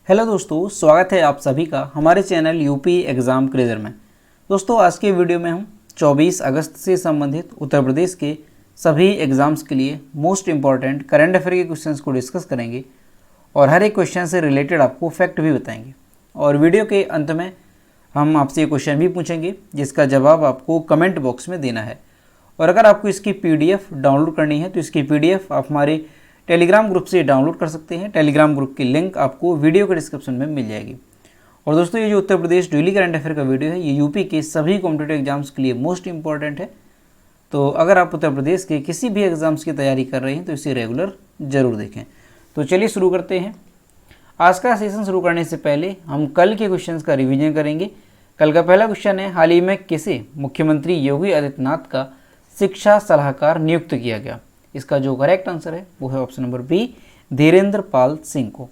Hello दोस्तों, स्वागत है आप सभी का हमारे चैनल यूपी एग्ज़ाम क्रेजर में। दोस्तों, आज के वीडियो में हम 24 अगस्त से संबंधित उत्तर प्रदेश के सभी एग्ज़ाम्स के लिए मोस्ट इम्पॉर्टेंट करंट अफेयर के क्वेश्चंस को डिस्कस करेंगे और हर एक क्वेश्चन से रिलेटेड आपको फैक्ट भी बताएंगे। और वीडियो के अंत में हम आपसे ये क्वेश्चन भी पूछेंगे जिसका जवाब आपको कमेंट बॉक्स में देना है। और अगर आपको इसकी PDF डाउनलोड करनी है तो इसकी PDF आप हमारे टेलीग्राम ग्रुप से डाउनलोड कर सकते हैं। टेलीग्राम ग्रुप की लिंक आपको वीडियो के डिस्क्रिप्शन में मिल जाएगी। और दोस्तों, ये जो Uttar Pradesh daily current affair का वीडियो है ये यूपी के सभी कॉम्पिटिटिव एग्जाम्स के लिए मोस्ट इंपॉर्टेंट है। तो अगर आप उत्तर प्रदेश के किसी भी एग्जाम्स की तैयारी कर रहे हैं तो इसे रेगुलर जरूर देखें। तो चलिए शुरू करते हैं। आज का सेशन शुरू करने से पहले हम कल के क्वेश्चंस का रिवीजन करेंगे। कल का पहला क्वेश्चन है, हाल ही में किसे मुख्यमंत्री योगी आदित्यनाथ का शिक्षा सलाहकार नियुक्त किया गया? इसका जो करेक्ट आंसर है वो है option number B, Dhirendra Pal Singh को।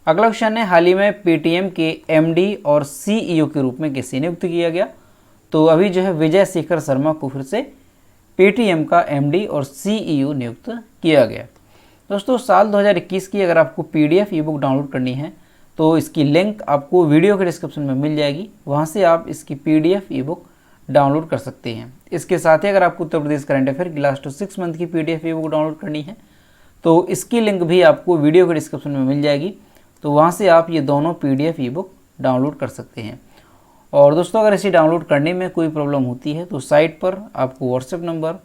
अगला क्वेश्चन है, हाल ही में पेटीएम के MD और CEO के रूप में किसे नियुक्त किया गया? तो अभी जो है विजय शेखर शर्मा को फिर से पेटीएम का MD और CEO नियुक्त किया गया। दोस्तों, साल 2021 की अगर आपको PDF ई बुक डाउनलोड करनी है तो इसकी लिंक आपको वीडियो के डिस्क्रिप्शन में मिल जाएगी, वहाँ से आप इसकी PDF ई बुक डाउनलोड कर सकते हैं। इसके साथ ही अगर आपको उत्तर प्रदेश करंट अफेयर की लास्ट 6 मंथ की PDF ई बुक डाउनलोड करनी है तो इसकी लिंक भी आपको वीडियो के डिस्क्रिप्शन में मिल जाएगी, तो वहाँ से आप ये दोनों PDF ई बुक डाउनलोड कर सकते हैं। और दोस्तों, अगर इसे डाउनलोड करने में कोई प्रॉब्लम होती है तो साइट पर आपको व्हाट्सएप नंबर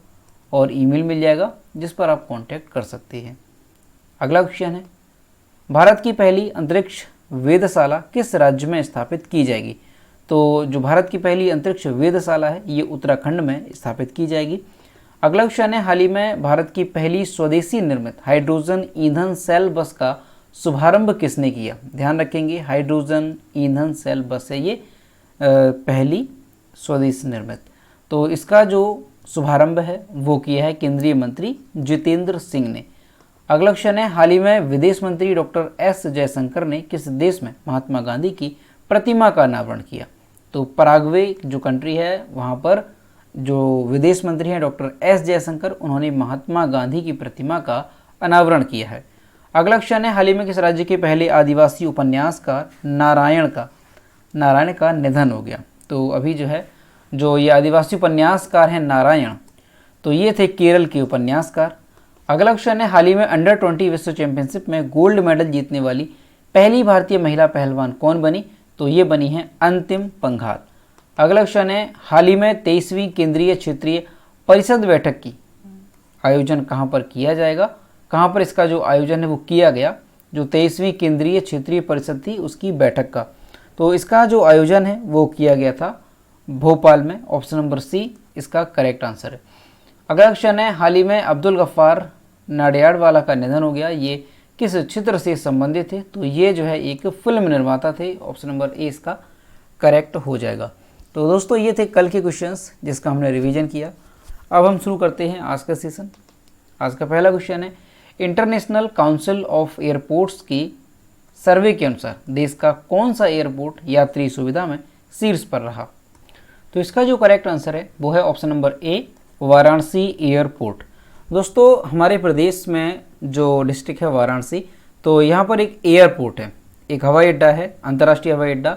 और ईमेल मिल जाएगा जिस पर आप कॉन्टैक्ट कर सकते हैं। अगला क्वेश्चन है, भारत की पहली अंतरिक्ष वेधशाला किस राज्य में स्थापित की जाएगी? तो जो भारत की पहली अंतरिक्ष वेधशाला है ये उत्तराखंड में स्थापित की जाएगी। अगला क्वेश्चन है, हाल ही में भारत की पहली स्वदेशी निर्मित हाइड्रोजन ईंधन सेल बस का शुभारंभ किसने किया? ध्यान रखेंगे, हाइड्रोजन ईंधन सेल बस है ये पहली स्वदेशी निर्मित। तो इसका जो शुभारंभ है वो किया है केंद्रीय मंत्री जितेंद्र सिंह ने। अगला क्वेश्चन है, हाल ही में विदेश मंत्री डॉक्टर S जयशंकर ने किस देश में महात्मा गांधी की प्रतिमा का अनावरण किया? तो पराग्वे जो कंट्री है वहाँ पर जो विदेश मंत्री हैं डॉक्टर S जयशंकर, उन्होंने महात्मा गांधी की प्रतिमा का अनावरण किया है। अगला क्वेश्चन है, हाल ही में किस राज्य के पहले आदिवासी उपन्यासकार नारायण का निधन हो गया? तो अभी जो है जो ये आदिवासी उपन्यासकार हैं नारायण, तो ये थे केरल के उपन्यासकार। अगला क्वेश्चन है, हाल ही में अंडर-20 विश्व चैंपियनशिप में गोल्ड मेडल जीतने वाली पहली भारतीय महिला पहलवान कौन बनी? तो ये बनी है अंतिम पंघाल। अगला क्वेश्चन है, हाल ही में 23वीं केंद्रीय क्षेत्रीय परिषद बैठक की आयोजन कहाँ पर किया जाएगा? कहाँ पर इसका जो आयोजन है वो किया गया? जो 23वीं केंद्रीय क्षेत्रीय परिषद थी उसकी बैठक का, तो इसका जो आयोजन है वो किया गया था भोपाल में। ऑप्शन नंबर सी इसका करेक्ट आंसर है। अगला क्वेश्चन है, हाल ही में अब्दुल गफ्फार नाडियाडवाला का निधन हो गया, ये किस क्षेत्र से संबंधित थे? तो ये जो है एक फिल्म निर्माता थे। ऑप्शन नंबर ए इसका करेक्ट हो जाएगा। तो दोस्तों, ये थे कल के क्वेश्चंस जिसका हमने रिवीजन किया। अब हम शुरू करते हैं आज का सेशन। आज का पहला क्वेश्चन है, इंटरनेशनल काउंसिल ऑफ एयरपोर्ट्स की सर्वे के अनुसार देश का कौन सा एयरपोर्ट यात्री सुविधा में शीर्ष पर रहा? तो इसका जो करेक्ट आंसर है वो है option number A, Varanasi airport. दोस्तों, हमारे प्रदेश में जो डिस्ट्रिक्ट है वाराणसी, तो यहाँ पर एक एयरपोर्ट है, एक हवाई अड्डा है, अंतर्राष्ट्रीय हवाई अड्डा।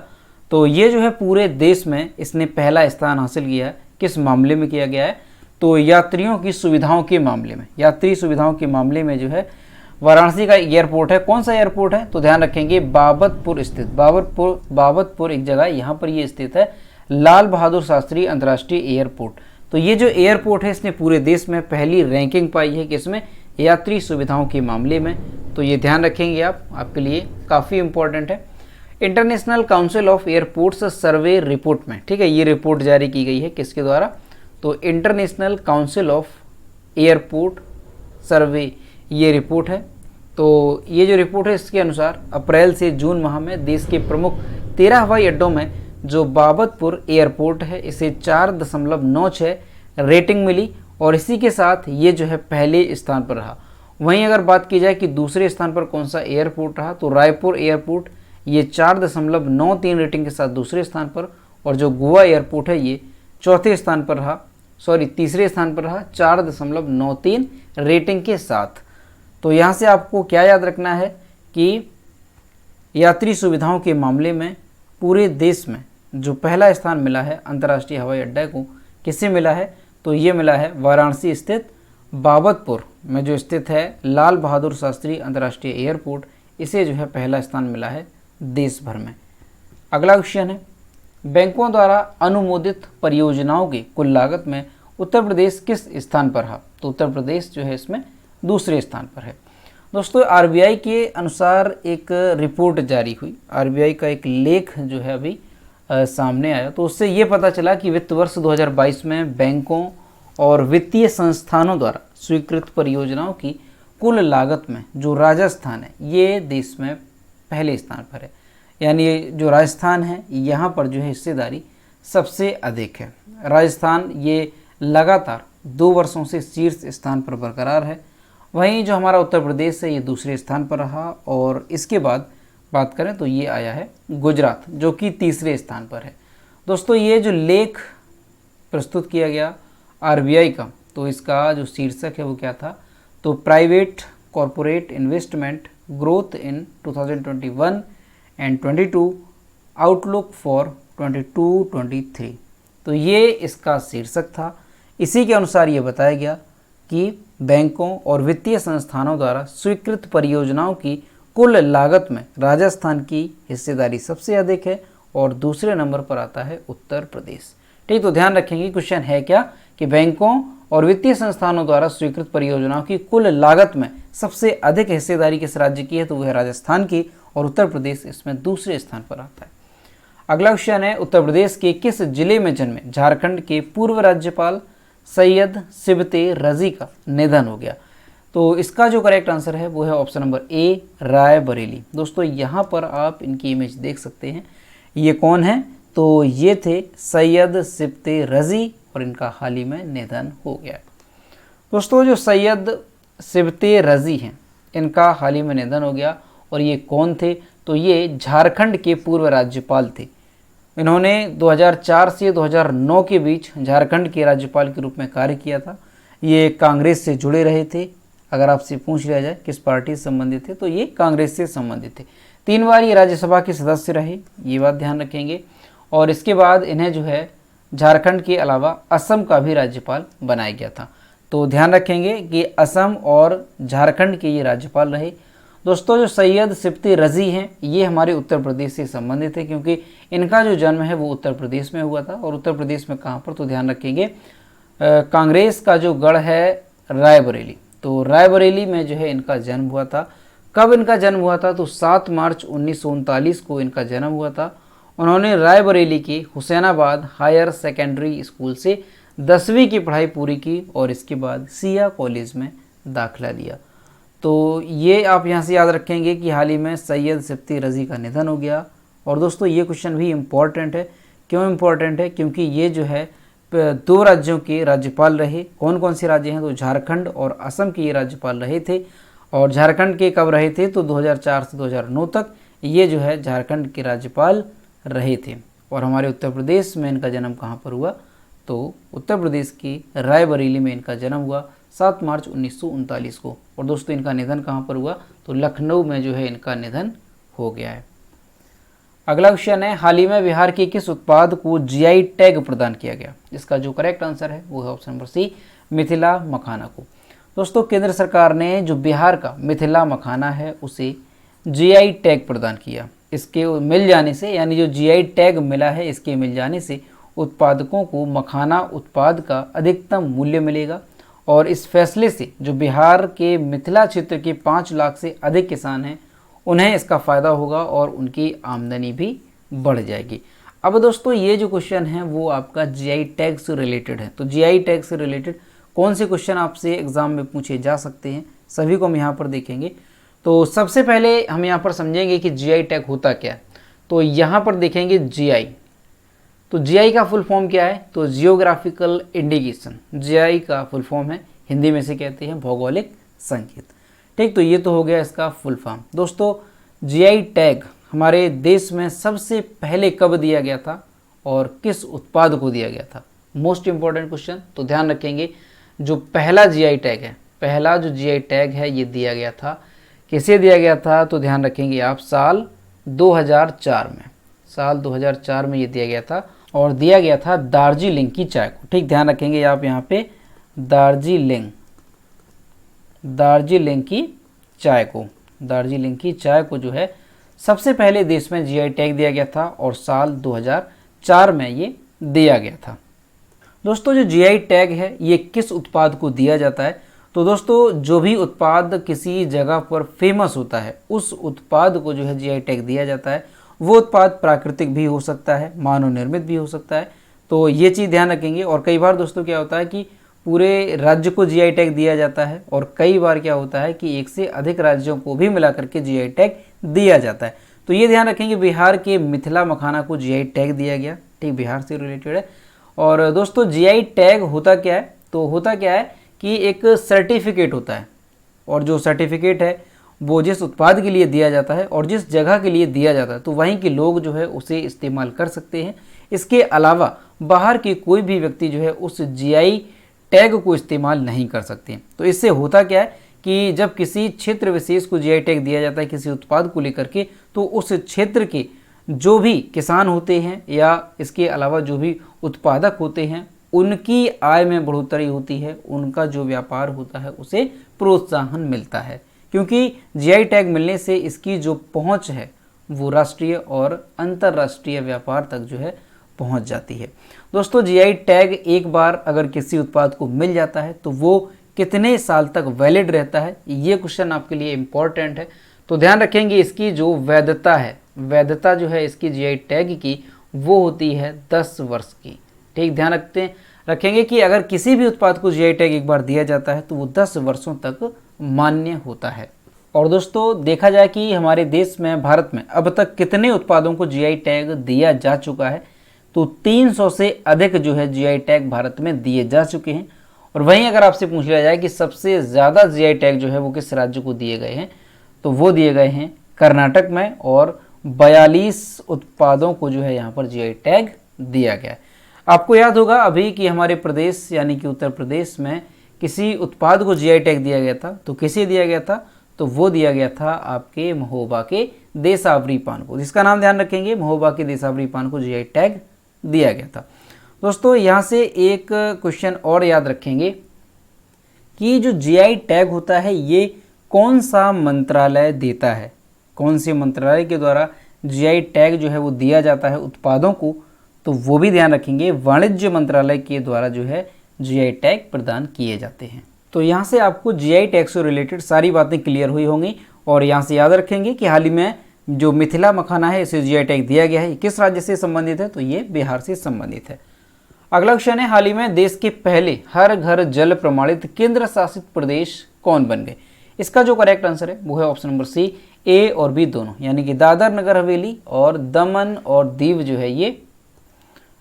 तो ये जो है पूरे देश में इसने पहला स्थान हासिल किया है। किस मामले में किया गया है? तो यात्रियों की सुविधाओं के मामले में, यात्री सुविधाओं के मामले में जो है वाराणसी का एयरपोर्ट है। कौन सा एयरपोर्ट है? तो ध्यान रखेंगे, बाबतपुर स्थित, बाबतपुर एक जगह यहाँ पर ये स्थित है, लाल बहादुर शास्त्री अंतर्राष्ट्रीय एयरपोर्ट। तो ये जो एयरपोर्ट है इसने पूरे देश में पहली रैंकिंग पाई है किसमें? यात्री सुविधाओं के मामले में। तो ये ध्यान रखेंगे आप, आपके लिए काफ़ी इंपॉर्टेंट है। International council of airports survey report में, ठीक है, ये रिपोर्ट जारी की गई है किसके द्वारा? तो इंटरनेशनल काउंसिल ऑफ एयरपोर्ट सर्वे ये रिपोर्ट है। तो ये जो रिपोर्ट है इसके अनुसार अप्रैल से जून माह में देश के प्रमुख 13 हवाई अड्डों में जो बाबतपुर एयरपोर्ट है इसे 4.96 रेटिंग मिली और इसी के साथ ये जो है पहले स्थान पर रहा। वहीं अगर बात की जाए कि दूसरे स्थान पर कौन सा एयरपोर्ट रहा, तो रायपुर एयरपोर्ट ये 4.93 रेटिंग के साथ दूसरे स्थान पर, और जो गोवा एयरपोर्ट है ये तीसरे स्थान पर रहा 4.93 रेटिंग के साथ। तो यहाँ से आपको क्या याद रखना है कि यात्री सुविधाओं के मामले में पूरे देश में जो पहला स्थान मिला है अंतर्राष्ट्रीय हवाई अड्डा को, किसे मिला है? तो ये मिला है वाराणसी स्थित बाबतपुर में जो स्थित है लाल बहादुर शास्त्री अंतर्राष्ट्रीय एयरपोर्ट, इसे जो है पहला स्थान मिला है देश भर में। अगला क्वेश्चन है, बैंकों द्वारा अनुमोदित परियोजनाओं की कुल लागत में उत्तर प्रदेश किस स्थान पर है? तो उत्तर प्रदेश जो है इसमें दूसरे स्थान पर है। दोस्तों आरबीआई के अनुसार एक रिपोर्ट जारी हुई, आरबीआई का एक लेख जो है अभी सामने आया, तो उससे ये पता चला कि वित्त वर्ष 2022 में बैंकों और वित्तीय संस्थानों द्वारा स्वीकृत परियोजनाओं की कुल लागत में जो राजस्थान है ये देश में पहले स्थान पर है। यानी ये जो राजस्थान है यहाँ पर जो है हिस्सेदारी सबसे अधिक है। राजस्थान ये लगातार 2 वर्षों से शीर्ष स्थान पर बरकरार है। वहीं जो हमारा उत्तर प्रदेश है ये दूसरे स्थान पर रहा, और इसके बाद बात करें तो ये आया है गुजरात जो कि तीसरे स्थान पर है। दोस्तों ये जो लेख प्रस्तुत किया गया आरबीआई का, तो इसका जो शीर्षक है वो क्या था? तो private corporate investment growth in 2021 and 22 outlook for 22-23, तो ये इसका शीर्षक था। इसी के अनुसार ये बताया गया कि बैंकों और वित्तीय संस्थानों द्वारा स्वीकृत परियोजनाओं की कुल लागत में राजस्थान की हिस्सेदारी सबसे अधिक है और दूसरे नंबर पर आता है उत्तर प्रदेश। ठीक, तो ध्यान रखेंगे क्वेश्चन है क्या कि बैंकों और वित्तीय संस्थानों द्वारा स्वीकृत परियोजनाओं की कुल लागत में सबसे अधिक हिस्सेदारी किस राज्य की है? तो वह है राजस्थान की, और उत्तर प्रदेश इसमें दूसरे स्थान पर आता है। अगला क्वेश्चन है, उत्तर प्रदेश के किस जिले में जन्मे झारखंड के पूर्व राज्यपाल सैयद सिबते रजी का निधन हो गया? तो इसका जो करेक्ट आंसर है वो है ऑप्शन नंबर ए, रायबरेली। दोस्तों यहाँ पर आप इनकी इमेज देख सकते हैं, ये कौन है? तो ये थे सैयद सिबते रजी, और इनका हाल ही में निधन हो गया। दोस्तों जो सैयद सिबते रजी हैं इनका हाल ही में निधन हो गया, और ये कौन थे? तो ये झारखंड के पूर्व राज्यपाल थे। इन्होंने 2004 से 2009 के बीच झारखंड के राज्यपाल के रूप में कार्य किया था। ये कांग्रेस से जुड़े रहे थे। अगर आपसे पूछ लिया जाए किस पार्टी से संबंधित थे, तो ये कांग्रेस से संबंधित थे। 3 बार ये राज्यसभा के सदस्य रहे, ये बात ध्यान रखेंगे। और इसके बाद इन्हें जो है झारखंड के अलावा असम का भी राज्यपाल बनाया गया था। तो ध्यान रखेंगे कि असम और झारखंड के ये राज्यपाल रहे। दोस्तों जो सैयद सिबते रजी हैं ये हमारे उत्तर प्रदेश से संबंधित है, क्योंकि इनका जो जन्म है वो उत्तर प्रदेश में हुआ था। और उत्तर प्रदेश में कहाँ पर? तो ध्यान रखेंगे कांग्रेस का जो गढ़ है रायबरेली, तो रायबरेली में जो है इनका जन्म हुआ था। कब इनका जन्म हुआ था? तो 7 मार्च 1939 को इनका जन्म हुआ था। उन्होंने रायबरेली के हुसैनाबाद हायर सेकेंडरी स्कूल से 10वीं की पढ़ाई पूरी की, और इसके बाद सिया कॉलेज में दाखिला लिया। तो ये आप यहाँ से याद रखेंगे कि हाल ही में सैयद सिबते रजी का निधन हो गया। और दोस्तों ये क्वेश्चन भी इम्पॉर्टेंट है। क्यों इम्पॉर्टेंट है? क्योंकि ये जो है 2 राज्यों के राज्यपाल रहे। कौन कौन से राज्य हैं? तो झारखंड और असम के ये राज्यपाल रहे थे। और झारखंड के कब रहे थे? तो 2004 से 2009 तक ये जो है झारखंड के राज्यपाल रहे थे। और हमारे उत्तर प्रदेश में इनका जन्म कहाँ पर हुआ? तो उत्तर प्रदेश की रायबरेली में इनका जन्म हुआ 7 मार्च 1939 को। और दोस्तों इनका निधन कहाँ पर हुआ? तो लखनऊ में जो है इनका निधन हो गया है। अगला क्वेश्चन है, हाल ही में बिहार के किस उत्पाद को जीआई टैग प्रदान किया गया? इसका जो करेक्ट आंसर है वो है ऑप्शन नंबर सी, मिथिला मखाना को। दोस्तों केंद्र सरकार ने जो बिहार का मिथिला मखाना है उसे जीआई टैग प्रदान किया। इसके मिल जाने से, यानी जो जीआई टैग मिला है इसके मिल जाने से उत्पादकों को मखाना उत्पाद का अधिकतम मूल्य मिलेगा। और इस फैसले से जो बिहार के मिथिला क्षेत्र के 5 लाख से अधिक किसान हैं उन्हें इसका फ़ायदा होगा और उनकी आमदनी भी बढ़ जाएगी। अब दोस्तों ये जो क्वेश्चन है वो आपका जीआई टैग से रिलेटेड है। तो जीआई टैग से रिलेटेड कौन से क्वेश्चन आपसे एग्जाम में पूछे जा सकते हैं, सभी को हम यहाँ पर देखेंगे। तो सबसे पहले हम यहाँ पर समझेंगे कि जीआई टैग होता क्या है। तो यहाँ पर देखेंगे जीआई, तो जीआई का फुल फॉर्म क्या है? तो जियोग्राफिकल इंडिकेशन, जीआई का फुल फॉर्म है, हिंदी में से कहते हैं भौगोलिक संकेत। ठीक, तो ये तो हो गया इसका फुल फॉर्म। दोस्तों जीआई टैग हमारे देश में सबसे पहले कब दिया गया था और किस उत्पाद को दिया गया था? Most important question. तो ध्यान रखेंगे जो पहला जीआई टैग है, पहला जो जीआई टैग है ये दिया गया था, किसे दिया गया था? तो ध्यान रखेंगे आप साल 2004 में, साल 2004 में ये दिया गया था और दिया गया था दार्जिलिंग की चाय को। ठीक, ध्यान रखेंगे आप यहाँ पे दार्जिलिंग की चाय को जो है सबसे पहले देश में जीआई टैग दिया गया था और साल 2004 में ये दिया गया था। दोस्तों जो जीआई टैग है ये किस उत्पाद को दिया जाता है? तो दोस्तों जो भी उत्पाद किसी जगह पर फेमस होता है उस उत्पाद को जो है जीआई टैग दिया जाता है। वो उत्पाद प्राकृतिक भी हो सकता है, मानव निर्मित भी हो सकता है, तो ये चीज़ ध्यान रखेंगे। और कई बार दोस्तों क्या होता है कि पूरे राज्य को जीआई टैग दिया जाता है और कई बार क्या होता है कि एक से अधिक राज्यों को भी मिला करके जीआई टैग दिया जाता है। तो ये ध्यान रखेंगे, बिहार के मिथिला मखाना को जीआई टैग दिया गया। ठीक, बिहार से रिलेटेड है। और दोस्तों जीआई टैग होता क्या है? तो होता क्या है कि एक सर्टिफिकेट होता है और जो सर्टिफिकेट है वो जिस उत्पाद के लिए दिया जाता है और जिस जगह के लिए दिया जाता है तो वहीं के लोग जो है उसे इस्तेमाल कर सकते हैं। इसके अलावा बाहर के कोई भी व्यक्ति जो है उस जीआई टैग को इस्तेमाल नहीं कर सकते। तो इससे होता क्या है कि जब किसी क्षेत्र विशेष को जीआई टैग दिया जाता है किसी उत्पाद को लेकर के, तो उस क्षेत्र के जो भी किसान होते हैं या इसके अलावा जो भी उत्पादक होते हैं उनकी आय में बढ़ोतरी होती है, उनका जो व्यापार होता है उसे प्रोत्साहन मिलता है, क्योंकि जीआई टैग मिलने से इसकी जो पहुंच है वो राष्ट्रीय और अंतर्राष्ट्रीय व्यापार तक जो है पहुंच जाती है। दोस्तों जीआई टैग एक बार अगर किसी उत्पाद को मिल जाता है तो वो कितने साल तक वैलिड रहता है, ये क्वेश्चन आपके लिए इम्पॉर्टेंट है। तो ध्यान रखेंगे इसकी जो वैधता है, वैधता जो है इसकी जीआई टैग की वो होती है 10 वर्ष की। ठीक, ध्यान रखेंगे कि अगर किसी भी उत्पाद को जीआई टैग एक बार दिया जाता है तो वो 10 वर्षों तक मान्य होता है। और दोस्तों देखा जाए कि हमारे देश में, भारत में अब तक कितने उत्पादों को जीआई टैग दिया जा चुका है, तो 300 से अधिक जो है जीआई टैग भारत में दिए जा चुके हैं। और वहीं अगर आपसे पूछ लिया जाए कि सबसे ज़्यादा जीआई टैग जो है वो किस राज्य को दिए गए हैं, तो वो दिए गए हैं कर्नाटक में और 42 उत्पादों को जो है यहाँ पर जीआई टैग दिया गया है। आपको याद होगा अभी कि हमारे प्रदेश यानी कि उत्तर प्रदेश में किसी उत्पाद को जीआई टैग दिया गया था, तो किसे दिया गया था? तो वो दिया गया था आपके महोबा के देसावरी पान को। इसका नाम ध्यान रखेंगे, महोबा के देसावरी पान को जीआई टैग दिया गया था। दोस्तों यहाँ से एक क्वेश्चन और याद रखेंगे कि जो जीआई टैग होता है ये कौन सा मंत्रालय देता है, कौन से मंत्रालय के द्वारा जीआई टैग जो है वो दिया जाता है उत्पादों को, तो वो भी ध्यान रखेंगे। वाणिज्य मंत्रालय के द्वारा जो है जीआई टैग प्रदान किए जाते हैं। तो यहाँ से आपको जीआई टैग से रिलेटेड सारी बातें क्लियर हुई होंगी। और यहाँ से याद रखेंगे कि हाल ही में जो मिथिला मखाना है इसे जीआई टैग दिया गया है, किस राज्य से संबंधित है? तो ये बिहार से संबंधित है। अगला क्वेश्चन है, हाल ही में देश के पहले हर घर जल प्रमाणित केंद्र शासित प्रदेश कौन बन गए? इसका जो करेक्ट आंसर है वो है ऑप्शन नंबर सी, ए और बी दोनों, यानी कि दादर नगर हवेली और दमन और दीव जो है ये।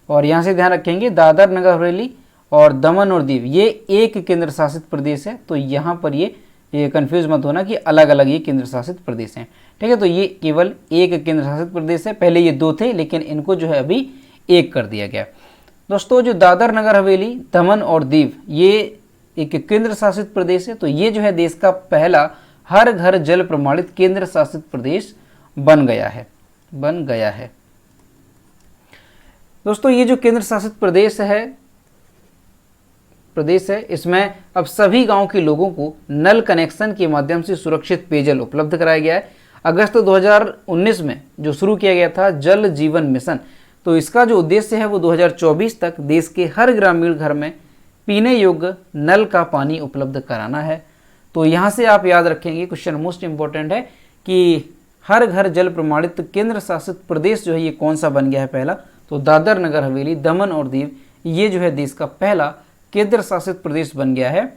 और यहाँ से ध्यान रखेंगे दादर नगर हवेली और दमन और दीव ये एक केंद्र शासित प्रदेश है। तो यहाँ पर ये कंफ्यूज मत होना कि अलग अलग ये केंद्र शासित प्रदेश हैं। ठीक है, तो ये केवल एक केंद्र शासित प्रदेश है, पहले ये दो थे लेकिन इनको जो है अभी एक कर दिया गया। दोस्तों जो दादर नगर हवेली, दमन और दीव ये एक केंद्र शासित प्रदेश है, तो ये जो है देश का पहला हर घर जल प्रमाणित केंद्र शासित प्रदेश बन गया है। दोस्तों ये जो केंद्र शासित प्रदेश है इसमें अब सभी गांव के लोगों को नल कनेक्शन के माध्यम से सुरक्षित पेयजल उपलब्ध कराया गया है। अगस्त 2019 में जो शुरू किया गया था जल जीवन मिशन, तो इसका जो उद्देश्य है वो 2024 तक देश के हर ग्रामीण घर में पीने योग्य नल का पानी उपलब्ध कराना है। तो यहाँ से आप याद रखेंगे, क्वेश्चन मोस्ट इंपॉर्टेंट है कि हर घर जल प्रमाणित केंद्र शासित प्रदेश जो है ये कौन सा बन गया है पहला? तो दादर नगर हवेली, दमन और दीव ये जो है देश का पहला केंद्र शासित प्रदेश बन गया है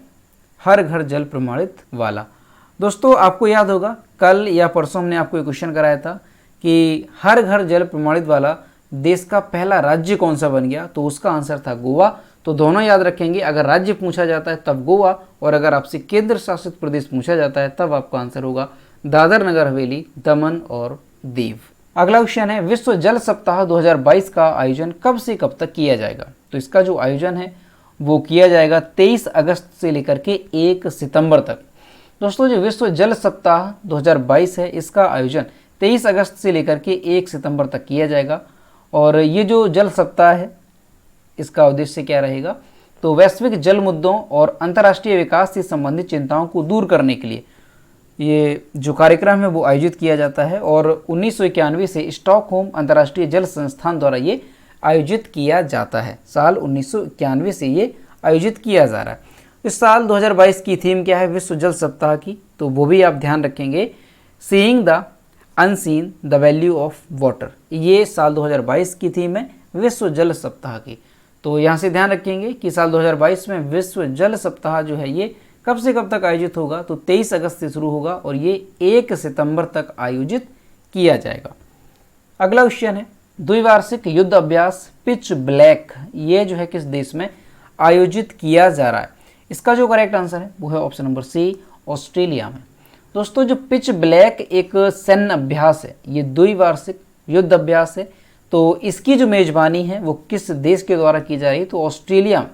हर घर जल प्रमाणित वाला। दोस्तों आपको याद होगा कल या परसों हमने आपको एक क्वेश्चन कराया था कि हर घर जल प्रमाणित वाला देश का पहला राज्य कौन सा बन गया, तो उसका आंसर था गोवा। तो दोनों याद रखेंगे, अगर राज्य पूछा जाता है तब गोवा और अगर आपसे केंद्र शासित प्रदेश पूछा जाता है तब आपका आंसर होगा दादर नगर हवेली, दमन और दीव। अगला क्वेश्चन है, विश्व जल सप्ताह 2022 का आयोजन कब से कब तक किया जाएगा? तो इसका जो आयोजन है वो किया जाएगा 23 अगस्त से लेकर के 1 सितंबर तक। दोस्तों जो विश्व जल सप्ताह 2022 है इसका आयोजन 23 अगस्त से लेकर के 1 सितंबर तक किया जाएगा। और ये जो जल सप्ताह है इसका उद्देश्य क्या रहेगा, तो वैश्विक जल मुद्दों और अंतर्राष्ट्रीय विकास से संबंधित चिंताओं को दूर करने के लिए ये जो कार्यक्रम है वो आयोजित किया जाता है। और 1991 से स्टॉकहोम अंतर्राष्ट्रीय जल संस्थान द्वारा ये आयोजित किया जाता है। साल 1991 से ये आयोजित किया जा रहा है। इस साल 2022 की थीम क्या है विश्व जल सप्ताह की, तो वो भी आप ध्यान रखेंगे, seeing the unseen the value of water. ये साल 2022 की थीम है विश्व जल सप्ताह की। तो यहाँ से ध्यान रखेंगे कि साल 2022 में विश्व जल सप्ताह जो है ये कब से कब तक आयोजित होगा, तो 23 अगस्त से शुरू होगा और ये 1 सितंबर तक आयोजित किया जाएगा। अगला क्वेश्चन है द्विवार्षिक युद्ध अभ्यास पिच ब्लैक, ये जो है किस देश में आयोजित किया जा रहा है। इसका जो करेक्ट आंसर है वो है ऑप्शन नंबर सी, ऑस्ट्रेलिया में। दोस्तों जो पिच ब्लैक एक सैन्य अभ्यास है, ये द्विवार्षिक युद्ध अभ्यास है, तो इसकी जो मेजबानी है वो किस देश के द्वारा की जा रही है, तो ऑस्ट्रेलिया में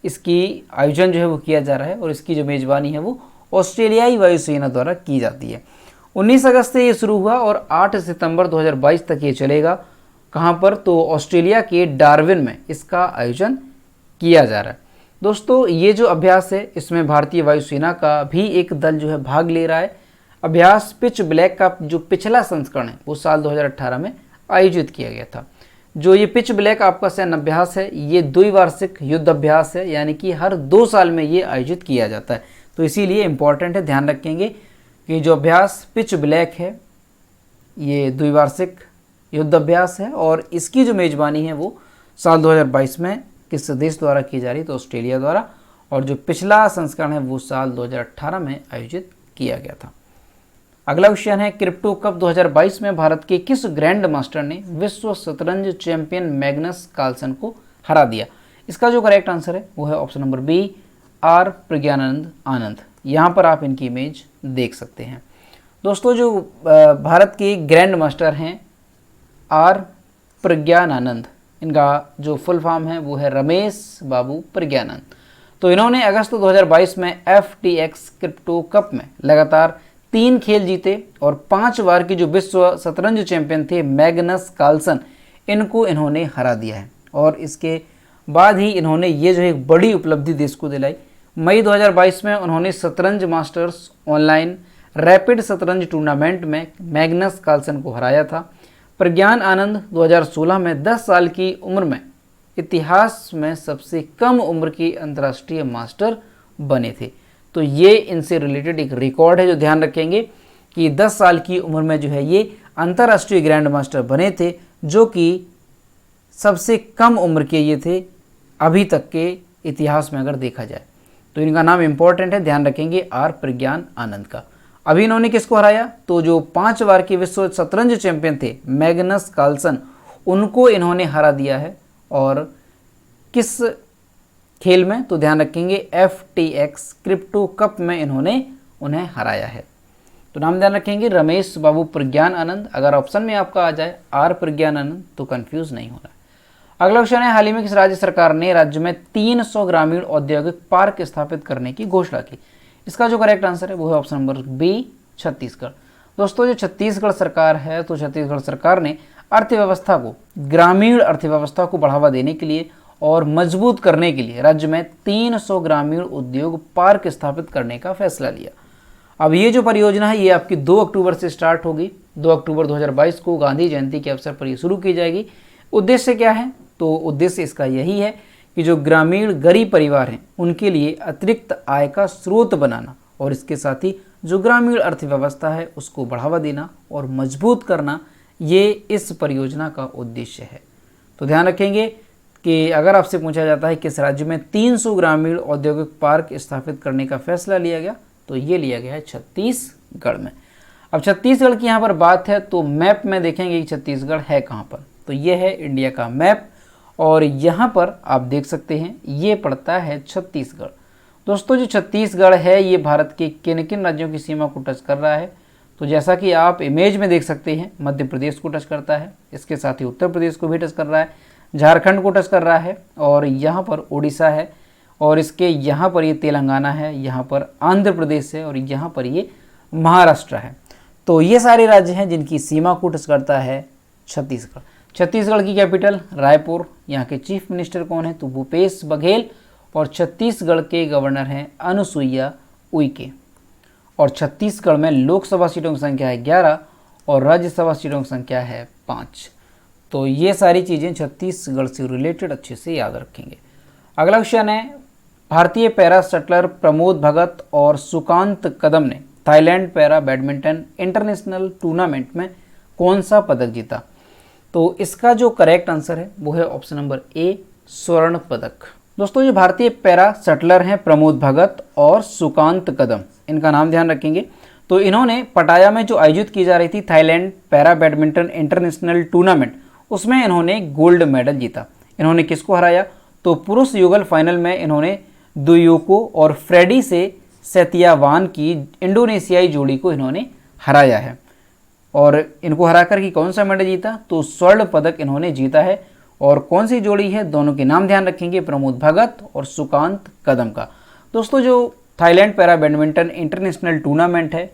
इसकी आयोजन जो है वो किया जा रहा है और इसकी जो मेजबानी है वो ऑस्ट्रेलियाई वायुसेना द्वारा की जाती है। 19 अगस्त से ये शुरू हुआ और 8 सितंबर 2022 तक ये चलेगा। कहाँ पर, तो ऑस्ट्रेलिया के डार्विन में इसका आयोजन किया जा रहा है। दोस्तों ये जो अभ्यास है इसमें भारतीय वायुसेना का भी एक दल जो है भाग ले रहा है। अभ्यास पिच ब्लैक का जो पिछला संस्करण है वो साल 2018 में आयोजित किया गया था। जो ये पिच ब्लैक आपका सैन्य अभ्यास है ये द्विवार्षिक युद्ध अभ्यास है, यानी कि हर 2 साल में ये आयोजित किया जाता है। तो इसीलिए इम्पॉर्टेंट है, ध्यान रखेंगे कि जो अभ्यास पिच ब्लैक है ये द्विवार्षिक युद्ध अभ्यास है और इसकी जो मेजबानी है वो साल 2022 में किस देश द्वारा की जा रही है, तो ऑस्ट्रेलिया द्वारा। और जो पिछला संस्करण है वो साल 2018 में आयोजित किया गया था। अगला क्वेश्चन है क्रिप्टो कप 2022 में भारत के किस ग्रैंड मास्टर ने विश्व शतरंज चैंपियन मैग्नस कार्लसन को हरा दिया। इसका जो करेक्ट आंसर है वो है option number B, R Praggnanandhaa Anand. यहाँ पर आप इनकी इमेज देख सकते हैं। दोस्तों जो भारत के ग्रैंड मास्टर हैं आर प्रज्ञानंद, इनका जो फुल फॉर्म है वो है रमेश बाबू प्रज्ञानंद। तो इन्होंने अगस्त 2022 में FTX क्रिप्टो कप में लगातार 3 खेल जीते और 5 बार की जो विश्व शतरंज चैंपियन थे मैग्नस कार्लसन, इनको इन्होंने हरा दिया है। और इसके बाद ही इन्होंने ये जो एक बड़ी उपलब्धि देश को दिलाई। मई 2022 में उन्होंने शतरंज मास्टर्स ऑनलाइन रैपिड शतरंज टूर्नामेंट में मैग्नस कार्लसन को हराया था। प्रज्ञान आनंद 2016 में 10 साल की उम्र में इतिहास में सबसे कम उम्र के अंतर्राष्ट्रीय मास्टर बने थे। तो ये इनसे रिलेटेड एक रिकॉर्ड है जो ध्यान रखेंगे कि 10 साल की उम्र में जो है ये अंतर्राष्ट्रीय ग्रैंड मास्टर बने थे, जो कि सबसे कम उम्र के ये थे अभी तक के इतिहास में अगर देखा जाए। तो इनका नाम इंपॉर्टेंट है, ध्यान रखेंगे, आर प्रज्ञान आनंद का। अभी इन्होंने किसको हराया, तो जो 5 बार के विश्व शतरंज चैंपियन थे मैग्नस कार्लसन, उनको इन्होंने हरा दिया है। और किस खेल में, तो ध्यान रखेंगे FTX क्रिप्टो कप में इन्होंने उन्हें हराया है। तो नाम ध्यान रखेंगे रमेश बाबू प्रज्ञान आनंद। अगर ऑप्शन में आपका आ जाए आर प्रज्ञान आनंद तो कंफ्यूज नहीं होना। अगला क्वेश्चन है हाल ही में किस राज्य सरकार ने राज्य में 300 ग्रामीण औद्योगिक पार्क स्थापित करने की घोषणा की। इसका जो करेक्ट आंसर है वो है ऑप्शन नंबर बी, छत्तीसगढ़। दोस्तों जो छत्तीसगढ़ सरकार है, तो छत्तीसगढ़ सरकार ने अर्थव्यवस्था को, ग्रामीण अर्थव्यवस्था को बढ़ावा देने के लिए और मजबूत करने के लिए राज्य में 300 ग्रामीण उद्योग पार्क स्थापित करने का फैसला लिया। अब ये जो परियोजना है ये आपकी 2 अक्टूबर से स्टार्ट होगी। 2 अक्टूबर 2022 को गांधी जयंती के अवसर पर ये शुरू की जाएगी। उद्देश्य क्या है, तो उद्देश्य इसका यही है कि जो ग्रामीण गरीब परिवार हैं उनके लिए अतिरिक्त आय का स्रोत बनाना और इसके साथ ही जो ग्रामीण अर्थव्यवस्था है उसको बढ़ावा देना और मजबूत करना, ये इस परियोजना का उद्देश्य है। तो ध्यान रखेंगे कि अगर आपसे पूछा जाता है किस राज्य में 300 ग्रामीण औद्योगिक पार्क स्थापित करने का फैसला लिया गया, तो ये लिया गया है छत्तीसगढ़ में। अब छत्तीसगढ़ की यहाँ पर बात है तो मैप में देखेंगे कि छत्तीसगढ़ है कहाँ पर, तो ये है इंडिया का मैप और यहाँ पर आप देख सकते हैं ये पड़ता है छत्तीसगढ़। दोस्तों जो छत्तीसगढ़ है ये भारत के किन किन राज्यों की सीमा को टच कर रहा है, तो जैसा कि आप इमेज में देख सकते हैं मध्य प्रदेश को टच करता है, इसके साथ ही उत्तर प्रदेश को भी टच कर रहा है, झारखंड को टच कर रहा है और यहाँ पर उड़ीसा है और इसके यहाँ पर ये तेलंगाना है, यहाँ पर आंध्र प्रदेश है और यहाँ पर ये महाराष्ट्र है। तो ये सारे राज्य हैं जिनकी सीमा को टच करता है छत्तीसगढ़। छत्तीसगढ़ की कैपिटल रायपुर। यहाँ के चीफ मिनिस्टर कौन है? तो भूपेश बघेल। और छत्तीसगढ़ के गवर्नर हैं अनुसुईया उइके। और छत्तीसगढ़ में लोकसभा सीटों की संख्या है 11 और राज्यसभा सीटों की संख्या है 5। तो ये सारी चीज़ें छत्तीसगढ़ से रिलेटेड अच्छे से याद रखेंगे। अगला क्वेश्चन है, भारतीय पैरा शटलर प्रमोद भगत और सुकांत कदम ने Thailand para badminton international tournament में कौन सा पदक जीता? तो इसका जो करेक्ट आंसर है वो है ऑप्शन नंबर ए, स्वर्ण पदक। दोस्तों ये भारतीय पैरा शटलर हैं प्रमोद भगत और सुकांत कदम, इनका नाम ध्यान रखेंगे। तो इन्होंने पटाया में जो आयोजित की जा रही थी Thailand para badminton international tournament, उसमें इन्होंने गोल्ड मेडल जीता। इन्होंने किसको हराया? तो पुरुष युगल फाइनल में इन्होंने दुयोको और फ्रेडी से सेतियावान की इंडोनेशियाई जोड़ी को इन्होंने हराया है। और इनको हराकर की कौन सा मेडल जीता? तो स्वर्ण पदक इन्होंने जीता है। और कौन सी जोड़ी है? दोनों के नाम ध्यान रखेंगे, प्रमोद भगत और सुकांत कदम का। दोस्तों जो Thailand para badminton international tournament है,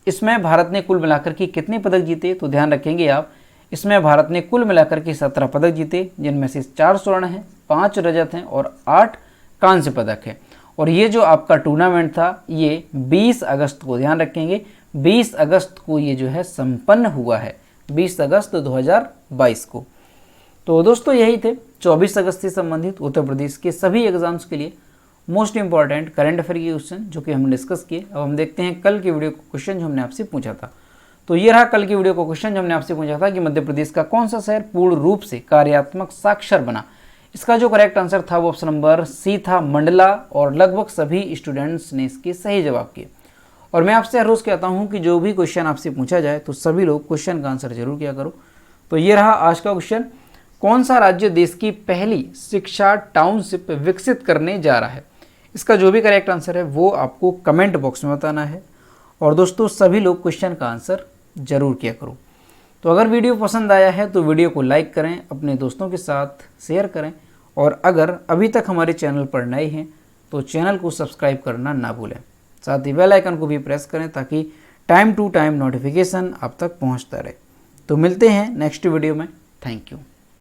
इसमें भारत ने कुल मिलाकर के कितने पदक जीते? तो ध्यान रखेंगे आप, इसमें भारत ने कुल मिलाकर के 17 पदक जीते, जिनमें से 4 स्वर्ण हैं, 5 रजत हैं और 8 कांस्य पदक है। और ये जो आपका टूर्नामेंट था ये 20 अगस्त को, ध्यान रखेंगे 20 अगस्त को ये जो है संपन्न हुआ है, 20 अगस्त 2022 को। तो दोस्तों यही थे 24 अगस्त से संबंधित उत्तर प्रदेश के सभी एग्जाम्स के लिए मोस्ट इंपॉर्टेंट करंट अफेयर के क्वेश्चन जो कि हमने डिस्कस किए। अब हम देखते हैं कल की वीडियो को क्वेश्चन जो हमने आपसे पूछा था। तो ये रहा कल की वीडियो को क्वेश्चन जो हमने आपसे पूछा था कि मध्य प्रदेश का कौन सा शहर पूर्ण रूप से कार्यात्मक साक्षर बना। इसका जो करेक्ट आंसर था वो ऑप्शन नंबर सी था, मंडला। और लगभग सभी स्टूडेंट्स ने इसके सही जवाब किए। और मैं आपसे हर रोज़ कहता हूँ कि जो भी क्वेश्चन आपसे पूछा जाए तो सभी लोग क्वेश्चन का आंसर जरूर किया करो। तो ये रहा आज का क्वेश्चन, कौन सा राज्य देश की पहली शिक्षा टाउनशिप विकसित करने जा रहा है? इसका जो भी करेक्ट आंसर है वो आपको कमेंट बॉक्स में बताना है। और दोस्तों सभी लोग क्वेश्चन का आंसर जरूर किया करो। तो अगर वीडियो पसंद आया है तो वीडियो को लाइक करें, अपने दोस्तों के साथ शेयर करें। और अगर अभी तक हमारे चैनल पर नए हैं तो चैनल को सब्सक्राइब करना ना भूलें। साथ ही बेल आइकन को भी प्रेस करें ताकि टाइम टू टाइम नोटिफिकेशन आप तक पहुंचता रहे। तो मिलते हैं नेक्स्ट वीडियो में। Thank you.